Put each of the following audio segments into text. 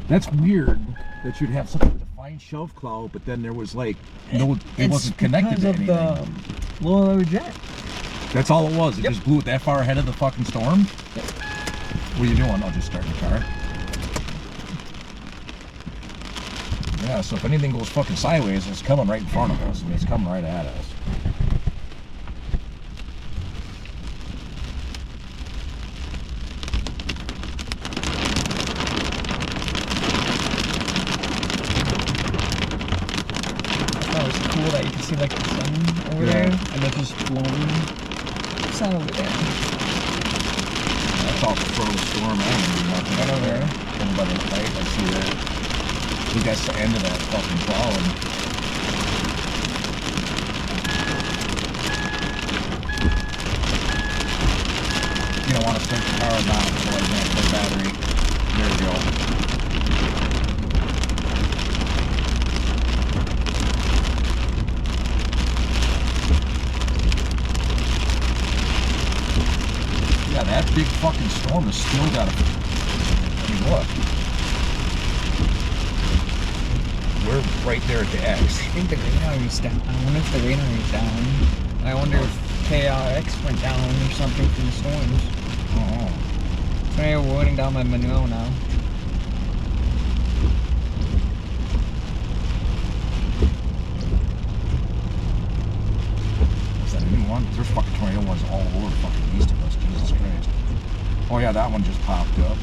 That's weird that you'd have such a defined shelf cloud, but then there was like no, it wasn't connected to anything. Because of the low jet. That's all it was. It just blew it that far ahead of the fucking storm. Yep. What are you doing? I'll just start the car. Yeah, so if anything goes fucking sideways, it's coming right in front of us. I mean, it's coming right at us. That you can see like the sun over there, and it's just blowing. It's not over there. That's off the front of the storm. I don't even know right over there. Over by the light, I see that. We got the end of that fucking cloud. You don't want to start the car down, otherwise you have to put battery. There we go. That big fucking storm has still got a... I mean, look. We're right there at the X. I think the radar is down. I wonder if the radar is down. I wonder if KRX went down or something from the storms. Oh. So we're running down my Monroe now. Is that a new one? There's fucking tornado ones all over fucking east of us. Jesus Christ. Oh yeah, that one just popped up.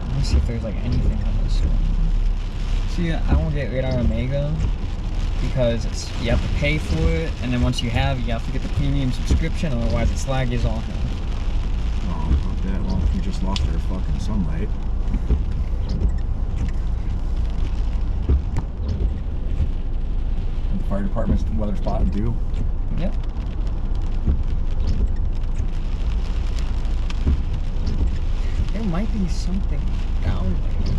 Let me see if there's like anything on this one. See, I won't get Radar Omega because you have to pay for it, and then once you have to get the premium subscription, otherwise it's laggy as all hell. Oh, not that. Well, we just lost our fucking sunlight. And the fire department's weather spotting too. Yep. There might be something down there.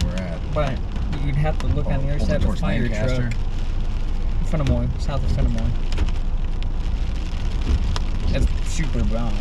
Where at? But you'd have to look on the other side of the fire truck. Fennimore, south of Fennimore. It's super brown.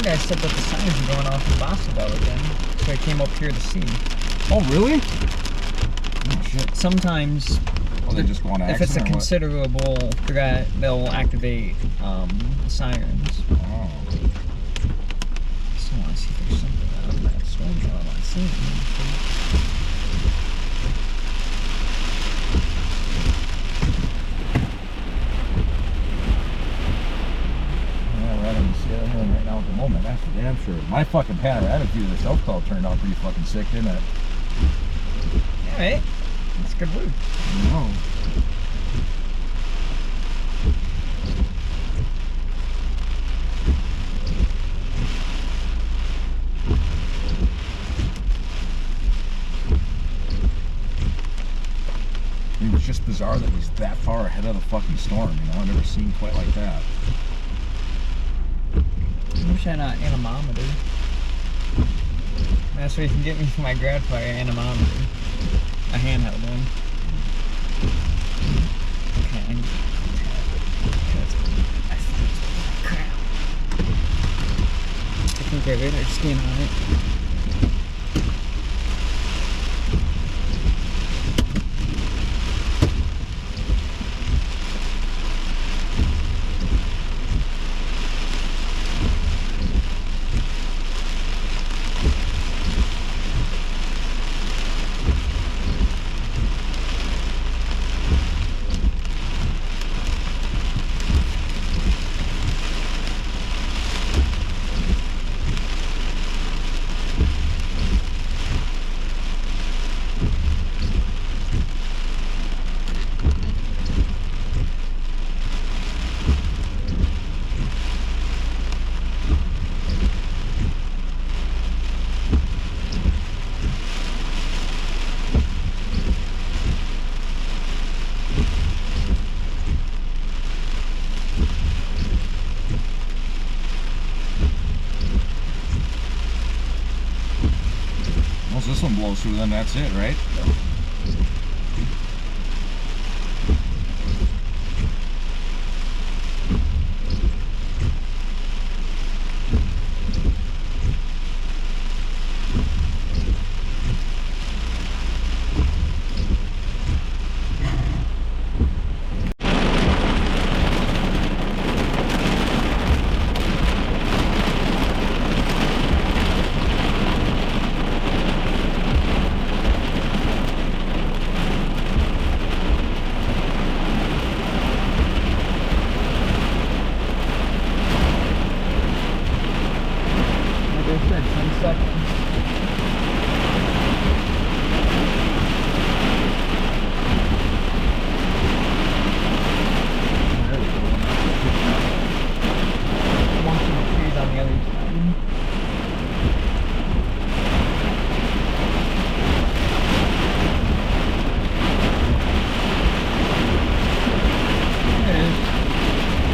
I said that the signs are going off in Bostonville again, so I came up here to see. Oh, really? Oh, shit. Sometimes, they just go on if it's a considerable threat, they'll activate the sirens. Oh. Just want to see if there's something out of that storm that I'm not seeing. Right now at the moment, that's for damn sure. My fucking panoramic view of the shelf cloud turned out pretty fucking sick, didn't it? Yeah, right? That's good food. No. It was just bizarre that it was that far ahead of the fucking storm, you know? I've never seen quite like that. I wish I had an anemometer. That's what you can get me for my grandfather, anemometer. A handheld one. Okay, I need crap. I can get rid of skin on it. blows through, then that's it, right?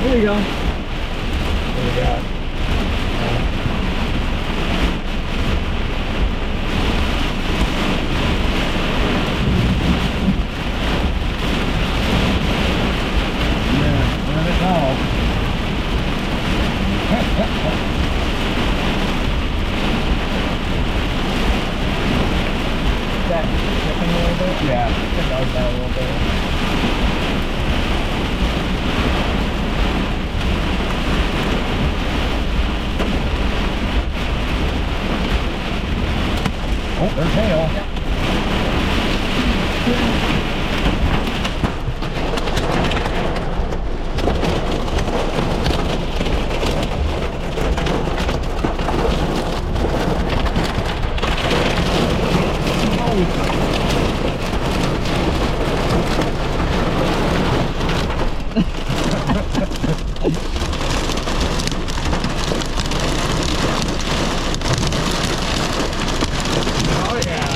There we go. What do we got? Yeah, let it go. That dripping a little bit? Yeah. It does that a little bit. Oh, there's hail. Yep. Oh yeah.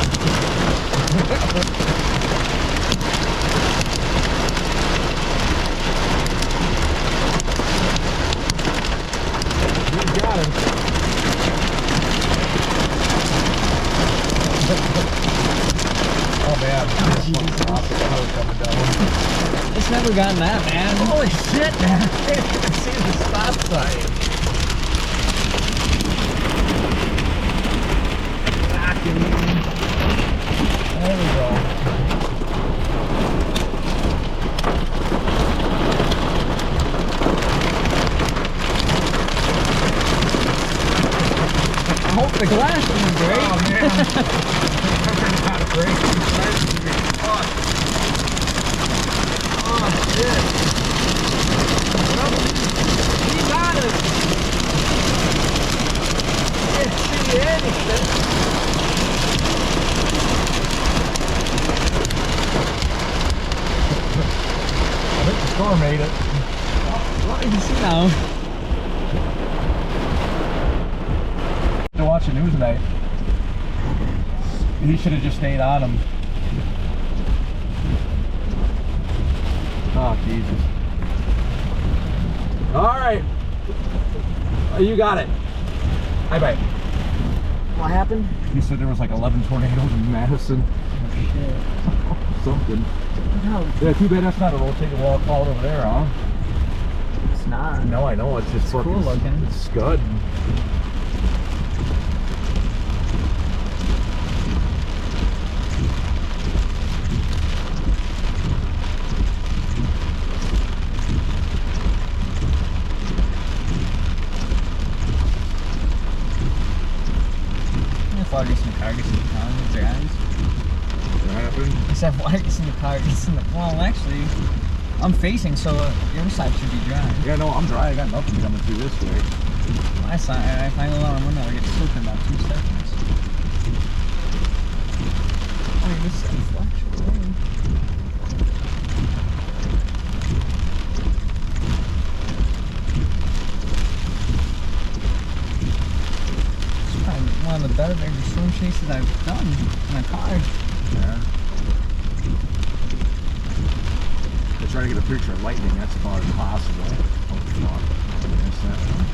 You got him. Oh man, coming down. It's never gotten that, man. Holy shit, man! I can't even see the stop sign. There we go. I hope the glass isn't great. Oh man. They're not great. Oh shit. Well, he got it. Can't see anything. I think the storm made it. Well, you can see now. To watch the news tonight. He should have just stayed on him. Oh, Jesus. All right. You got it. Bye-bye. What happened? He said there was like 11 tornadoes in Madison. Oh, shit. Something. No, Yeah, too bad that's not a rotating wall called over there, huh? it's not. No, I know. It's just It's cool looking. It's scud. Water gets in the car, gets in the car, gets their eyes. What happened? I said water gets in the car, gets in the... Well, actually, I'm facing, so the other side should be dry. Yeah, no, I'm dry. I got nothing coming through this way. My side, if I go on a window, I get soaked in about 2 seconds. I mean, this is deflection. Really. It's probably one of the better storm chases I've done in a car. Yeah. I try to get a picture of lightning. That's as far as possible. Oh, fuck. I missed that one.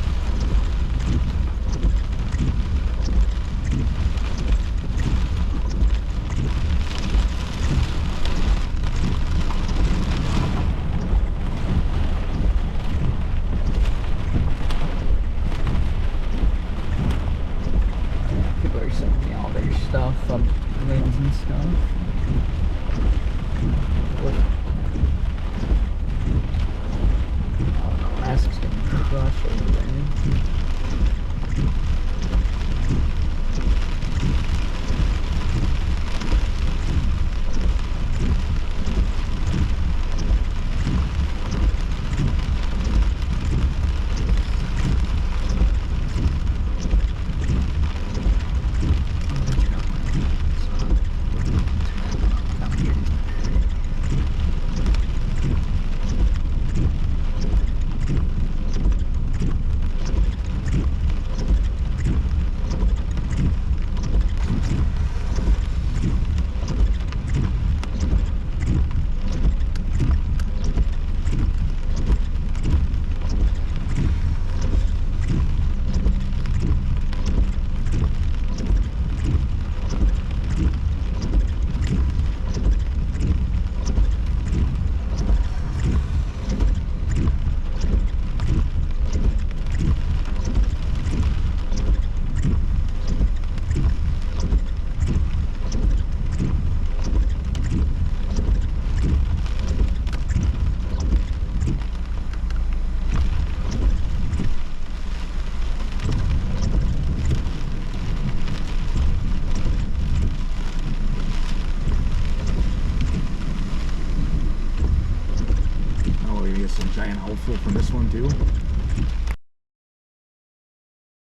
Some giant outflow from this one too.